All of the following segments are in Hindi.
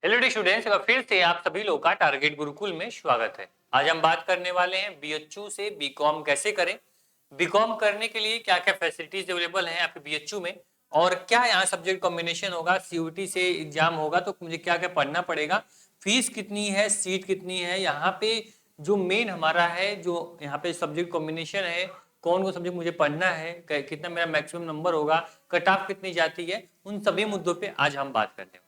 हेलो स्टूडेंट्स, फिर से आप सभी लोग का टारगेट गुरुकुल में स्वागत है। आज हम बात करने वाले हैं बीएचयू से बीकॉम कैसे करें, बीकॉम करने के लिए क्या क्या फैसिलिटीज अवेलेबल हैं आपके बीएचयू में, और क्या यहाँ सब्जेक्ट कॉम्बिनेशन होगा, सीयूटी से एग्जाम होगा तो मुझे क्या क्या पढ़ना पड़ेगा, फीस कितनी है, सीट कितनी है, यहाँ पे जो मेन हमारा है जो यहाँ पे सब्जेक्ट कॉम्बिनेशन है, कौन कौन सब्जेक्ट मुझे पढ़ना है, कितना मेरा मैक्सिमम नंबर होगा, कट ऑफ कितनी जाती है, उन सभी मुद्दों पे आज हम बात करने वाले हैं।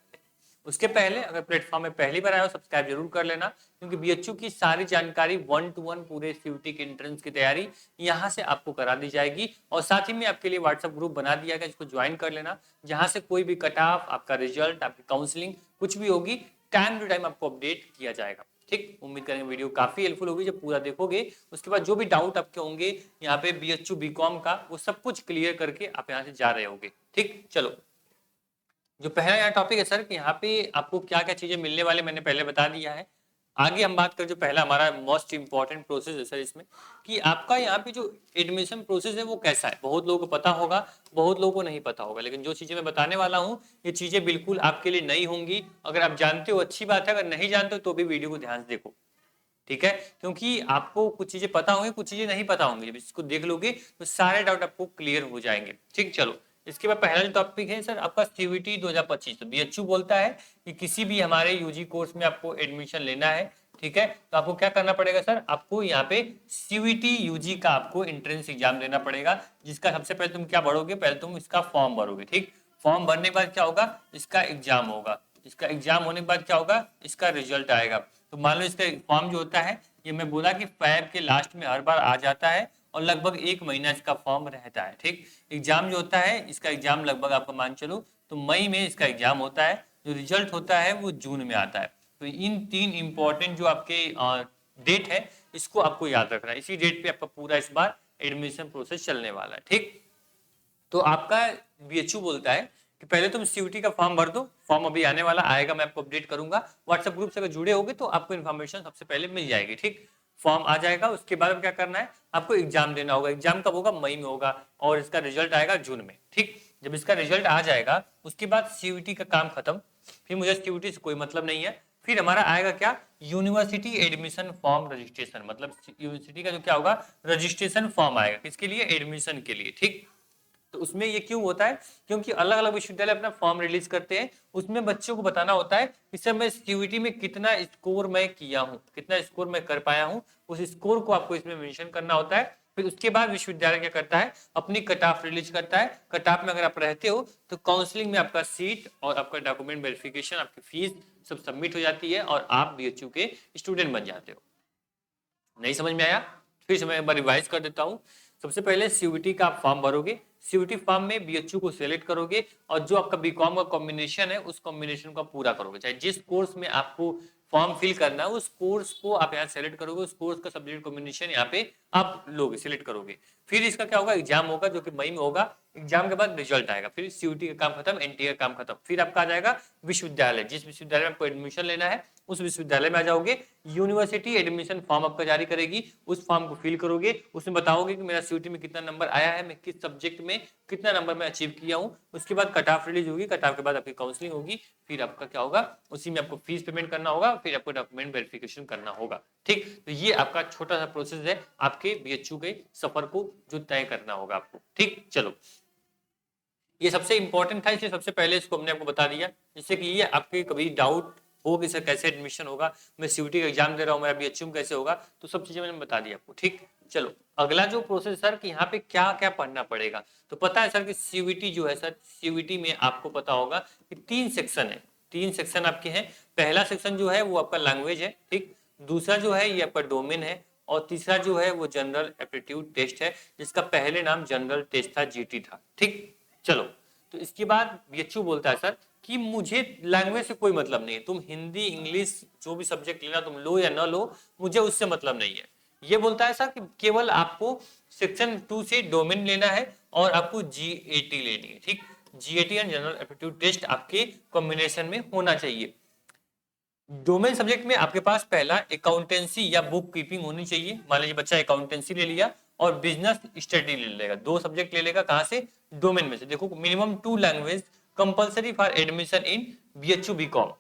उसके पहले अगर प्लेटफॉर्म में पहली बार आए हो सब्सक्राइब जरूर कर लेना, क्योंकि बीएचयू की सारी जानकारी 1 to 1 पूरे सीयूटी के एंट्रेंस की तैयारी यहाँ से आपको करा दी जाएगी। और साथ ही में आपके लिए व्हाट्सएप ग्रुप बना दिया गया, जिसको ज्वाइन कर लेना, जहां से कोई भी कट ऑफ, आपका रिजल्ट, आपकी काउंसलिंग कुछ भी होगी टाइम टू टाइम आपको अपडेट किया जाएगा। ठीक, उम्मीद करेंगे वीडियो काफी हेल्पफुल होगी। जब पूरा देखोगे उसके बाद जो भी डाउट आपके होंगे यहाँ पे बीएचयू बीकॉम का, वो सब कुछ क्लियर करके आप यहाँ से जा रहे होगे। ठीक, चलो जो पहला यहाँ टॉपिक है सर कि यहाँ पे आपको क्या क्या चीजें मिलने वाले मैंने पहले बता दिया है। आगे हम बात करें जो पहला हमारा मोस्ट इंपॉर्टेंट प्रोसेस है सर इसमें, कि आपका यहाँ पे जो एडमिशन प्रोसेस है वो कैसा है। बहुत लोगों को पता होगा, बहुत लोगों को नहीं पता होगा, लेकिन जो चीजें मैं बताने वाला हूँ ये चीजें बिल्कुल आपके लिए नई होंगी। अगर आप जानते हो अच्छी बात है, अगर नहीं जानते हो तो भी वीडियो को ध्यान से देखो, ठीक है, क्योंकि आपको कुछ चीजें पता होंगी, कुछ चीजें नहीं पता होंगी। जब इसको देख लोगे तो सारे डाउट आपको क्लियर हो जाएंगे। ठीक, चलो इसके बाद पहला टॉपिक है सर आपका सीयूटी 2025। तो बीएचयू बोलता है कि किसी भी हमारे यूजी कोर्स में आपको एडमिशन लेना है, ठीक है, तो आपको क्या करना पड़ेगा सर, आपको यहाँ पे सीयूटी यूजी का आपको एंट्रेंस एग्जाम देना पड़ेगा, जिसका सबसे पहले तुम क्या भरोगे, पहले तुम इसका फॉर्म भरोगे। ठीक, फॉर्म भरने के बाद क्या होगा, इसका एग्जाम होगा, इसका एग्जाम होने के बाद क्या होगा, इसका रिजल्ट आएगा। तो मान लो इसका फॉर्म जो होता है, ये मैं बोला कि फैब के लास्ट में हर बार आ जाता है और लगभग 1 महीना इसका फॉर्म रहता है। ठीक, एग्जाम जो होता है, इसका एग्जाम लगभग आपको मान चलो तो मई में इसका एग्जाम होता है, जो रिजल्ट होता है वो जून में आता है। तो इन 3 इंपॉर्टेंट जो आपके डेट है, इसको आपको याद रखना है। इसी डेट पे आपका पूरा इस बार एडमिशन प्रोसेस चलने वाला है। ठीक, तो आपका बीएचयू बोलता है कि पहले तुम सीयूटी का फॉर्म भर दो, फॉर्म अभी आने वाला आएगा, मैं आपको अपडेट करूंगा। व्हाट्सएप ग्रुप से अगर जुड़े होगे तो आपको इन्फॉर्मेशन सबसे पहले मिल जाएगी। ठीक, फॉर्म आ जाएगा, उसके बाद क्या करना है, आपको एग्जाम देना होगा। एग्जाम कब होगा, मई में होगा, और इसका रिजल्ट आएगा जून में। ठीक, जब इसका रिजल्ट आ जाएगा उसके बाद सीयूटी का काम खत्म, फिर मुझे सीयूटी से कोई मतलब नहीं है। फिर हमारा आएगा क्या, यूनिवर्सिटी एडमिशन फॉर्म रजिस्ट्रेशन, मतलब यूनिवर्सिटी का जो क्या होगा, रजिस्ट्रेशन फॉर्म आएगा, किसके लिए, एडमिशन के लिए। ठीक, तो उसमें ये क्यों होता है, क्योंकि अलग अलग विश्वविद्यालय अपना फॉर्म रिलीज करते हैं, उसमें बच्चों को बताना होता है कि सर मैं सीयूटी में कितना स्कोर मैं किया हूँ, कितना स्कोर मैं कर पाया हूँ, उस स्कोर को आपको इसमें मेंशन करना होता है। फिर उसके बाद विश्वविद्यालय क्या करता है, अपनी कट ऑफ रिलीज करता है। कट ऑफ में अगर आप रहते हो तो काउंसलिंग में आपका सीट और आपका डॉक्यूमेंट वेरिफिकेशन, आपकी फीस सब सबमिट हो जाती है और आप बीएचयू के स्टूडेंट बन जाते हो। नहीं समझ में आया, फिर से मैं एक बार रिवाइज कर देता हूँ। सबसे पहले सीयूटी का आप फॉर्म भरोगे, सीयूटी फॉर्म में बीएचयू को सिलेक्ट करोगे, और जो आपका बीकॉम का कॉम्बिनेशन है उस कॉम्बिनेशन को पूरा करोगे। चाहे जिस कोर्स में आपको फॉर्म फिल करना है उस कोर्स को आप यहाँ सेलेक्ट करोगे, उस कोर्स का सब्जेक्ट कॉम्बिनेशन यहाँ पे आप लोगे, सिलेक्ट करोगे। फिर इसका क्या होगा, एग्जाम होगा जो कि मई में होगा। एग्जाम के बाद रिजल्ट आएगा, फिर सीयूटी का काम खत्म, एनटीए का काम खत्म। फिर आपका आ जाएगा विश्वविद्यालय, जिस विश्वविद्यालय में आपको एडमिशन लेना है उस विश्वविद्यालय में आ जाओगे। यूनिवर्सिटी एडमिशन फॉर्म आपका जारी करेगी, उस फॉर्म को फिल करोगे, उसमें बताओगे कि मेरा सीयूटी में कितना नंबर आया है, मैं किस सब्जेक्ट में कितना नंबर मैं अचीव किया हूँ। उसके बाद कट ऑफ रिलीज होगी, कट ऑफ के बाद आपकी काउंसलिंग होगी, फिर आपका क्या होगा, उसी में आपको फीस पेमेंट करना होगा, फिर आपको डॉक्यूमेंट वेरिफिकेशन करना होगा। ठीक, तो ये आपका छोटा सा प्रोसेस है आपके बीएचयू के सफर को जो तय करना होगा आपको। ठीक, चलो ये सबसे इंपॉर्टेंट था, इसलिए सबसे पहले इसको हमने आपको बता दिया, जिससे कि ये आपके कभी डाउट हो कि सर कैसे एडमिशन होगा, मैं सीयूटी का एग्जाम दे रहा हूँ, मेरा बीएचयू कैसे होगा, तो सब चीजें मैंने बता दी आपको। ठीक, चलो अगला जो प्रोसेस सर कि यहाँ पे क्या क्या पढ़ना पड़ेगा, तो पता है सर कि सीयूटी जो है सर, सीयूटी में आपको पता होगा कि 3 सेक्शन है, 3 सेक्शन आपके हैं। पहला सेक्शन जो है वो आपका लैंग्वेज है, ठीक, दूसरा जो है ये आपका डोमेन है, और तीसरा जो है वो जनरल एप्टीट्यूड टेस्ट है, जिसका पहले नाम जनरल टेस्ट था, जीटी था। ठीक, चलो तो इसके बाद बीएचयू बोलता है सर कि मुझे लैंग्वेज से कोई मतलब नहीं है, तुम हिंदी इंग्लिश जो भी सब्जेक्ट लेना तुम लो या ना लो, मुझे उससे मतलब नहीं है। ये बोलता है सर कि केवल आपको सेक्शन 2 से डोमेन लेना है और आपको जीएटी लेनी है। ठीक, GAT and general aptitude test आपके कॉम्बिनेशन में होना चाहिए। डोमेन सब्जेक्ट में आपके पास पहला अकाउंटेंसी या बुक कीपिंग होनी चाहिए। मान लीजिए बच्चा अकाउंटेंसी ले लिया और बिजनेस स्टडी ले लेगा, 2 सब्जेक्ट ले लेगा, कहां से, डोमेन में से। देखो minimum 2 language compulsory for admission in BHU BCom,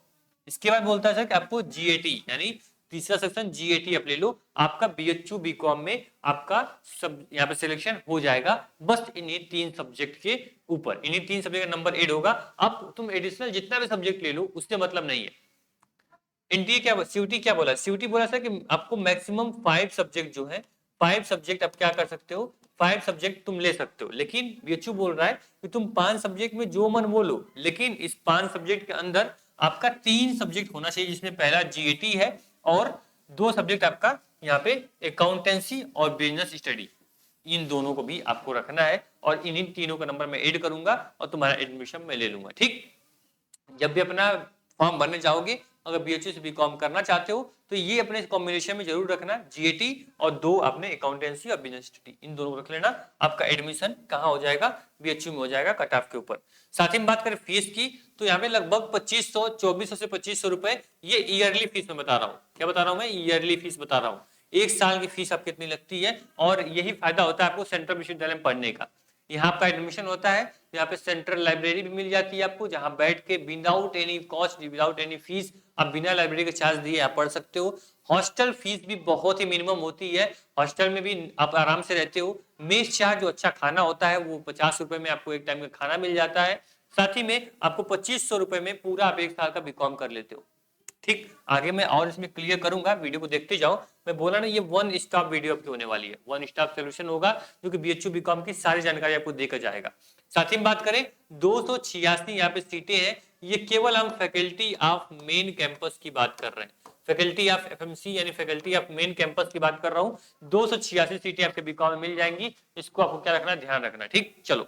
इसके बाद बोलता है सर कि आपको जीएटी यानी तीसरा सेक्शन जीएटी आप ले लो, आपका बीएचयू बीकॉम में आपका सब यहाँ पे सिलेक्शन हो जाएगा बस इन्हीं 3 सब्जेक्ट के ऊपर, इन्हीं 3 सब्जेक्ट का नंबर ऐड होगा। अब तुम एडिशनल जितना भी सब्जेक्ट ले लो उससे मतलब नहीं है। एनटीए क्या सीयूटी क्या बोला, सीयूटी बोला सर कि आपको मैक्सिमम 5 सब्जेक्ट जो है 5 सब्जेक्ट आप क्या कर सकते हो, 5 सब्जेक्ट तुम ले सकते हो, लेकिन बीएचयू बोल रहा है कि तुम 5 सब्जेक्ट में जो मन वो लो, लेकिन इस 5 सब्जेक्ट के अंदर आपका 3 सब्जेक्ट होना चाहिए जिसमें पहला जीएटी है और 2 सब्जेक्ट आपका यहाँ पे अकाउंटेंसी और बिजनेस स्टडी, इन दोनों को भी आपको रखना है और इन्हीं तीनों का नंबर मैं ऐड करूंगा और तुम्हारा एडमिशन मैं ले लूंगा। ठीक, जब भी अपना फॉर्म भरने जाओगे अगर बीएचयू से बीकॉम करना चाहते हो तो ये अपने कॉम्बिनेशन में जरूर रखना, जीएटी और 2 आपने अकाउंटेंसी और बिजनेस स्टडी, इन दोनों को रख लेना। आपका एडमिशन कहाँ हो जाएगा, बीएचयू में हो जाएगा कट ऑफ के ऊपर। साथ ही में बात करें फीस की तो यहाँ पे लगभग 2400 से 2500 रुपए ये ईयरली फीस में बता रहा हूँ। क्या बता रहा हूँ मैं, ईयरली फीस बता रहा हूँ। एक साल की फीस आपकी कितनी लगती है और यही फायदा होता है आपको सेंट्रल विश्वविद्यालय में पढ़ने का। यहाँ आपका एडमिशन होता है, यहाँ पे सेंट्रल लाइब्रेरी भी मिल जाती है आपको, जहाँ बैठ के without any cost without any fees आप बिना लाइब्रेरी के चार्ज दिए आप पढ़ सकते हो। हॉस्टल फीस भी बहुत ही मिनिमम होती है, हॉस्टल में भी आप आराम से रहते हो। मेस चार्ज जो अच्छा खाना होता है वो 50 रुपए में आपको एक टाइम का खाना मिल जाता है। साथ ही में आपको 2500 रुपए में पूरा आप एक साल का बीकॉम कर लेते हो। ठीक, आगे मैं और इसमें क्लियर करूंगा, वीडियो को देखते जाओ। मैं बोला ना ये वन स्टॉप वीडियो आपकी होने वाली है, वन स्टॉप सोल्यूशन होगा जो कि बीएचयू बीकॉम की सारी जानकारी आपको देकर जाएगा। साथ ही बात करें 286 यहाँ पे सीटें हैं, ये केवल हम फैकल्टी ऑफ मेन कैंपस की बात कर रहे हैं, फैकल्टी ऑफ एफएमसी यानी फैकल्टी ऑफ मेन कैंपस की बात कर रहा हूँ। 286 सीटें आपके बीकॉम में मिल जाएंगी, इसको आपको क्या रखना, ध्यान रखना। ठीक, चलो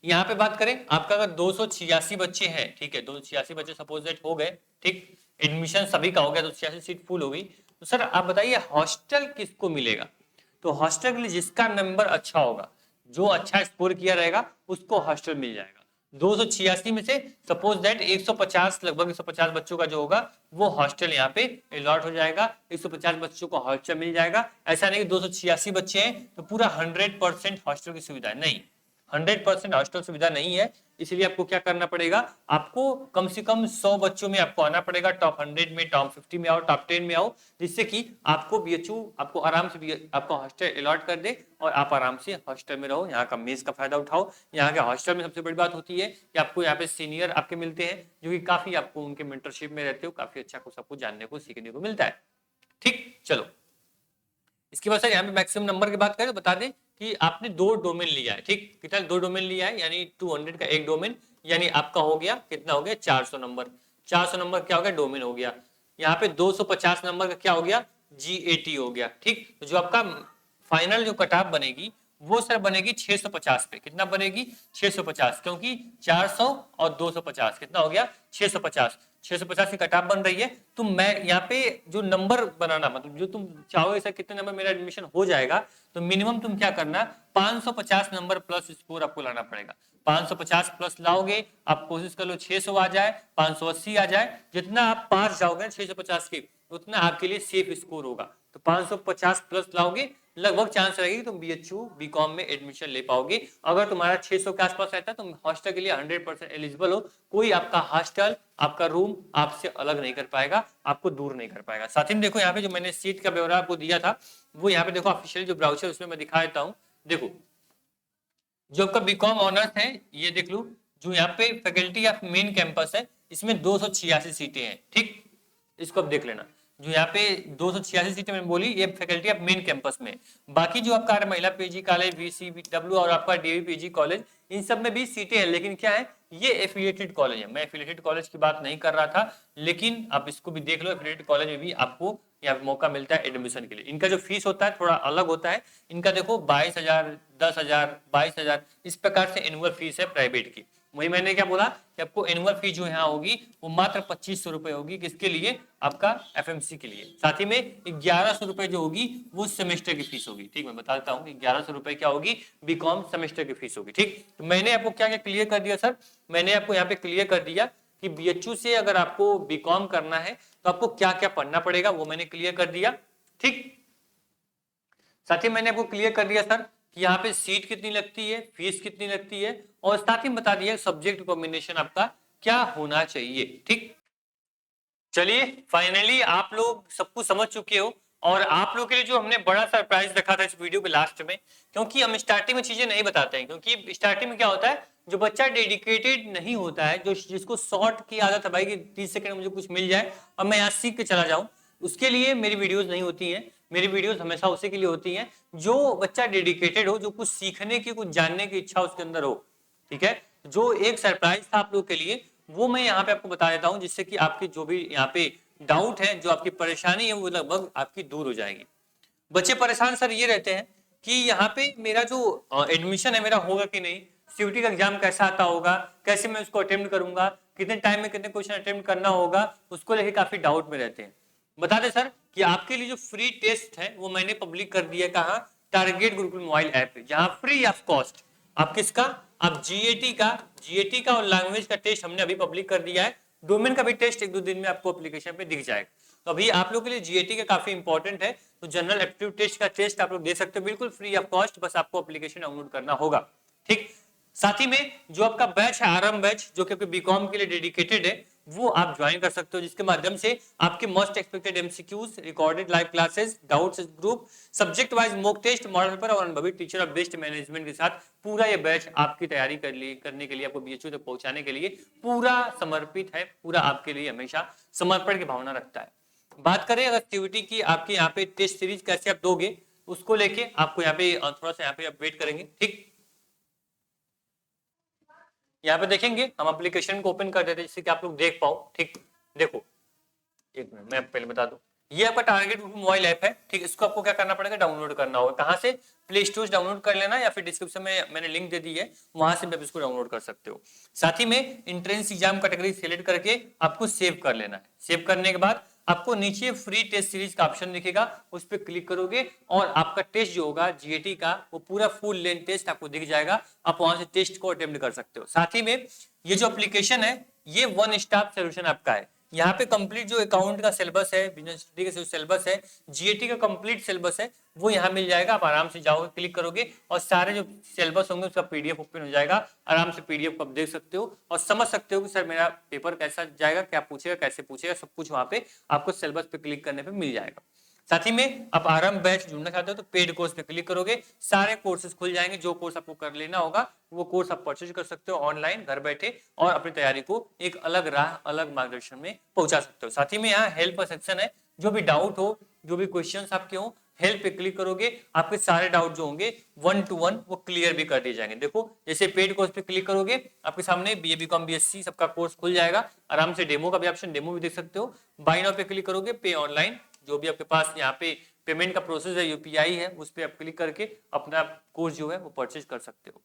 यहाँ पे बात करें आपका अगर 286 बच्चे हैं, ठीक है 286 बच्चे सपोज दैट हो गए, ठीक एडमिशन सभी का हो गया, 286 सीट फुल हो गई, तो सर आप बताइए हॉस्टल किसको मिलेगा। तो हॉस्टल के लिए जिसका नंबर अच्छा होगा, जो अच्छा स्कोर किया रहेगा उसको हॉस्टल मिल जाएगा। 286 में से सपोज दैट 150 लगभग 150 बच्चों का जो होगा वो हॉस्टल यहाँ पे अलॉट हो जाएगा, 150 बच्चों को हॉस्टल मिल जाएगा। ऐसा नहीं कि 286 बच्चे हैं तो पूरा 100% हॉस्टल की सुविधा है, नहीं 100% हॉस्टल सुविधा नहीं है। इसलिए आपको क्या करना पड़ेगा, आपको कम से कम 100 बच्चों में आपको आना पड़ेगा, टॉप 100 में, टॉप 50 में आओ, टॉप 10 में आओ, जिससे कि आपको बीएचयू आपको आराम से आपको हॉस्टल अलॉट कर दे और आप आराम से हॉस्टल में रहो, यहाँ का मेस का फायदा उठाओ। यहाँ के हॉस्टल में सबसे बड़ी बात होती है कि आपको यहाँ पे सीनियर आपके मिलते हैं जो कि काफी आपको उनके मेंटरशिप में रहते हो, काफी अच्छा को सब कुछ जानने को सीखने को मिलता है। ठीक, चलो इसके बाद सर यहाँ पे मैक्सिमम नंबर की बात करें तो बता दें कि आपने 2 डोमेन लिया है, ठीक कितना 2 डोमेन लिया है यानी 200 का एक डोमेन, यानी आपका हो गया कितना हो गया 400 नंबर, 400 नंबर क्या हो गया डोमेन हो गया। यहाँ पे 250 नंबर का क्या हो गया जीएटी हो गया। ठीक, तो जो आपका फाइनल जो कट ऑफ बनेगी वो सर बनेगी 650 पे, कितना बनेगी 650, क्योंकि 400 और 250 कितना हो गया 650, 650 की कट ऑफ बन रही है। तो मैं यहाँ पे जो नंबर बनाना मतलब जो तुम चाहोगे सर कितने नंबर मेरा एडमिशन हो जाएगा, तो मिनिमम तुम क्या करना 550 नंबर प्लस स्कोर आपको लाना पड़ेगा। 550 प्लस लाओगे, आप कोशिश कर लो 600 आ जाए, 580 आ जाए, जितना आप पास जाओगे 650 की उतना आपके लिए सेफ स्कोर होगा। तो 550 प्लस लाओगे लगभग चांस रहेगी तुम बीएचयू बीकॉम में एडमिशन ले पाओगे। अगर तुम्हारा 600 के आसपास रहता है तुम हॉस्टल के लिए 100% एलिजिबल हो, कोई आपका हॉस्टल आपका रूम आपसे अलग नहीं कर पाएगा, आपको दूर नहीं कर पाएगा। साथ ही में देखो यहाँ पे जो मैंने सीट का ब्यौरा आपको दिया था वो यहाँ पे देखो ऑफिशियल जो ब्राउचर उसमें मैं दिखा देता हूँ। देखो जो आपका बीकॉम ऑनर्स है ये देख लो, जो यहाँ पे फैकल्टी ऑफ मेन कैंपस है इसमें 286 सीटें हैं। ठीक, इसको अब देख लेना, जो यहाँ पे 286 सीटें मैंने बोली ये फैकल्टी ऑफ मेन कैंपस में। बाकी जो आपका महिला पीजी कॉलेज VCW और आपका डीवी पीजी कॉलेज इन सब में भी सीटें हैं, लेकिन क्या है ये एफिलिएटेड कॉलेज है। मैं एफिलिएटेड कॉलेज की बात नहीं कर रहा था, लेकिन आप इसको भी देख लो, एफिलिएटेड कॉलेज में भी आपको यहाँ पे मौका मिलता है एडमिशन के लिए। इनका जो फीस होता है थोड़ा अलग होता है, इनका देखो 22,000 10,000 22,000 इस प्रकार से एनुअल फीस है प्राइवेट की। वही मैंने क्या बोला कि आपको एनुअल फीस जो यहाँ होगी वो मात्र 2500 रुपए होगी, किसके लिए आपका एफएमसी के लिए। साथ ही में 1100 रुपए जो होगी वो सेमेस्टर की फीस होगी। ठीक, मैं बता देता हूँ कि 1100 रुपए क्या होगी बीकॉम सेमेस्टर की फीस होगी। ठीक, तो मैंने आपको क्या क्या क्लियर कर दिया सर, मैंने आपको यहाँ पे क्लियर कर दिया कि बीएचयू से अगर आपको बीकॉम करना है तो आपको क्या क्या पढ़ना पड़ेगा वो मैंने क्लियर कर दिया। ठीक, साथ ही मैंने आपको क्लियर कर दिया सर कि यहाँ पे सीट कितनी लगती है, फीस कितनी लगती है, और साथ ही बता दिया सब्जेक्ट कॉम्बिनेशन आपका क्या होना चाहिए। ठीक, चलिए फाइनली आप लोग सब कुछ समझ चुके हो, और आप लोग के लिए जो हमने बड़ा सरप्राइज रखा था इस वीडियो के लास्ट में, क्योंकि हम स्टार्टिंग में चीजें नहीं बताते हैं, क्योंकि स्टार्टिंग में क्या होता है, जो बच्चा डेडिकेटेड नहीं होता है, जो जिसको शॉर्ट की आदत है भाई कि 30 सेकंड मुझे कुछ मिल जाए और मैं यहाँ सीख के चला जाऊं, उसके लिए मेरी वीडियोस नहीं होती हैं। मेरी वीडियोस हमेशा उसी के लिए होती हैं जो बच्चा डेडिकेटेड हो, जो कुछ सीखने की, कुछ जानने की इच्छा उसके अंदर हो। ठीक है, जो एक सरप्राइज था आप लोग के लिए, वो मैं यहाँ पे आपको बता देता हूँ, जिससे कि आपकी जो भी यहाँ पे डाउट है, जो आपकी परेशानी है, वो लगभग आपकी दूर हो जाएगी। बच्चे परेशान सर ये रहते हैं कि यहाँ पे मेरा जो एडमिशन है मेरा होगा कि नहीं, सीयूटी का एग्जाम कैसा आता होगा, कैसे मैं उसको अटेम्प्ट करूंगा, कितने टाइम में कितने क्वेश्चन अटेम्प्ट करना होगा, उसको लेके काफी डाउट में रहते हैं। बता दें सर कि आपके लिए जो फ्री टेस्ट है वो मैंने पब्लिक कर दिया, कहाँ, टारगेट गुरुकुल मोबाइल ऐप पे, जहां फ्री ऑफ कॉस्ट आप किसका, आप जीएटी का और लैंग्वेज का टेस्ट हमने अभी पब्लिक कर दिया है। डोमेन का भी टेस्ट 1-2 दिन में आपको एप्लीकेशन पे दिख जाएगा। तो अभी आप लोग के लिए जीएटी का काफी इंपॉर्टेंट है, तो जनरल एप्टीट्यूड टेस्ट का टेस्ट आप लोग दे सकते हो बिल्कुल फ्री ऑफ कॉस्ट, बस आपको एप्लीकेशन डाउनलोड करना होगा। ठीक, साथ ही में जो आपका बैच है आरएम बैच, जो कि आपके बीकॉम के लिए डेडिकेटेड है, वो आप ज्वाइन कर सकते हो, जिसके माध्यम से आपके most expected MCQs, recorded live classes, doubts group, subject wise mock test, model paper और अनुभवी टीचर और बेस्ट मैनेजमेंट के साथ पूरा ये बैच आपकी तैयारी करने के लिए, आपको बीएचयू तक पहुंचाने के लिए पूरा समर्पित है, पूरा आपके लिए हमेशा समर्पण की भावना रखता है। बात करें अगर एक्टिविटी की, आपके यहाँ पे टेस्ट सीरीज कैसे आप दोगे, उसको लेके आपको यहाँ पे थोड़ा सा यहाँ पे अपडेट करेंगे। ठीक, यहाँ पे देखेंगे हम एप्लीकेशन को ओपन कर देते हैं जिससे कि आप लोग देख पाओ। ठीक, देखो एक मिनट मैं पहले बता दूं, ये आपका टारगेट मोबाइल ऐप है। ठीक, इसको आपको क्या करना पड़ेगा, डाउनलोड करना होगा। कहां से, प्ले स्टोर से डाउनलोड कर लेना, या फिर डिस्क्रिप्शन में मैंने लिंक दे दी है, वहां से भी आप इसको डाउनलोड कर सकते हो। साथ ही में एंट्रेंस एग्जाम कैटेगरी सिलेक्ट करके आपको सेव कर लेना है। सेव करने के बाद आपको नीचे फ्री टेस्ट सीरीज का ऑप्शन दिखेगा, उस पर क्लिक करोगे और आपका टेस्ट जो होगा जीएटी का, वो पूरा फुल लेंथ टेस्ट आपको दिख जाएगा। आप वहां से टेस्ट को अटेम्प्ट कर सकते हो। साथ ही में ये जो एप्लीकेशन है, ये वन स्टॉप सोल्यूशन आपका है। यहाँ पे कंप्लीट जो अकाउंट का सिलेबस है, बिजनेस स्टडी का जो सिलेबस है, जीएटी का कंप्लीट सिलेबस है, वो यहाँ मिल जाएगा। आप आराम से जाओगे, क्लिक करोगे और सारे जो सिलेबस होंगे उसका पीडीएफ ओपन हो जाएगा। आराम से पीडीएफ को आप देख सकते हो और समझ सकते हो कि सर मेरा पेपर कैसा जाएगा, क्या पूछेगा, कैसे पूछेगा, सब कुछ वहां पे आपको सिलेबस पे क्लिक करने पे मिल जाएगा। साथ ही में आप आरएम बैच जुड़ना चाहते हो तो पेड कोर्स पे क्लिक करोगे, सारे कोर्सेज खुल जाएंगे। जो कोर्स आपको कर लेना होगा वो कोर्स आप परचेज कर सकते हो ऑनलाइन घर बैठे, और अपनी तैयारी को एक अलग राह, अलग मार्गदर्शन में पहुंचा सकते हो। साथ ही में यहाँ हेल्प सेक्शन है, जो भी डाउट हो, जो भी क्वेश्चन आपके हो, हेल्प पे क्लिक करोगे, आपके सारे डाउट जो होंगे 1 to 1 वो क्लियर भी कर दिए जाएंगे। देखो जैसे पेड कोर्स पे क्लिक करोगे, आपके सामने बीए बीकॉम बीएससी सबका कोर्स खुल जाएगा। आराम से डेमो का भी ऑप्शन, डेमो भी देख सकते हो। बाय नाउ पे क्लिक करोगे, पे ऑनलाइन, जो भी आपके पास यहाँ पे पेमेंट का प्रोसेस है, यूपीआई है, उस पर आप क्लिक करके अपना कोर्स जो है वो परचेज कर सकते हो।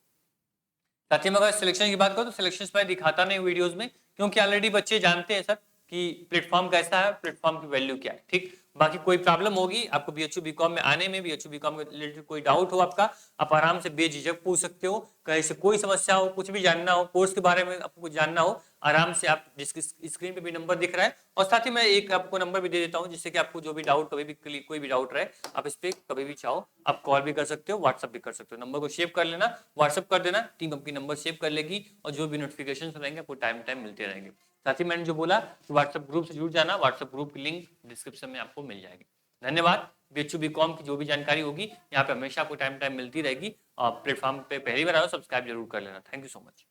साथ ही में अगर सिलेक्शन की बात करो तो सिलेक्शन मैं दिखाता नहीं वीडियोस में, क्योंकि ऑलरेडी बच्चे जानते हैं सर कि प्लेटफॉर्म कैसा है, प्लेटफॉर्म की वैल्यू क्या है। ठीक, बाकी कोई प्रॉब्लम होगी आपको बीएचयू बीकॉम में आने में, बीएचयू बीकॉम के रिलेटेड कोई डाउट हो आपका, आप आराम से बेझिझक पूछ सकते हो। कहीं से कोई समस्या हो, कुछ भी जानना हो, कोर्स के बारे में आपको कुछ जानना हो, आराम से आप, जिसकी स्क्रीन पे भी नंबर दिख रहा है, और साथ ही मैं एक आपको नंबर भी दे देता हूँ, जिससे कि आपको जो भी डाउट, कभी भी कोई भी डाउट रहे, आप इस पे कभी भी चाहो आप कॉल भी कर सकते हो, व्हाट्सअप भी कर सकते हो। नंबर को सेव कर लेना, व्हाट्सअप कर देना, टीम आपकी नंबर सेव कर लेगी, और जो भी नोटिफिकेशन रहेंगे आपको टाइम टाइम मिलते रहेंगे। साथ ही मैंने जो बोला व्हाट्सएप ग्रुप से जुड़ जाना, व्हाट्सएप ग्रुप की लिंक डिस्क्रिप्शन में आपको मिल जाएगी। धन्यवाद। बीएचयू बीकॉम की जो भी जानकारी होगी यहाँ पे हमेशा आपको टाइम टाइम मिलती रहेगी। और प्लेटफॉर्म पे पहली बार आओ, सब्सक्राइब जरूर कर लेना। Thank you so much.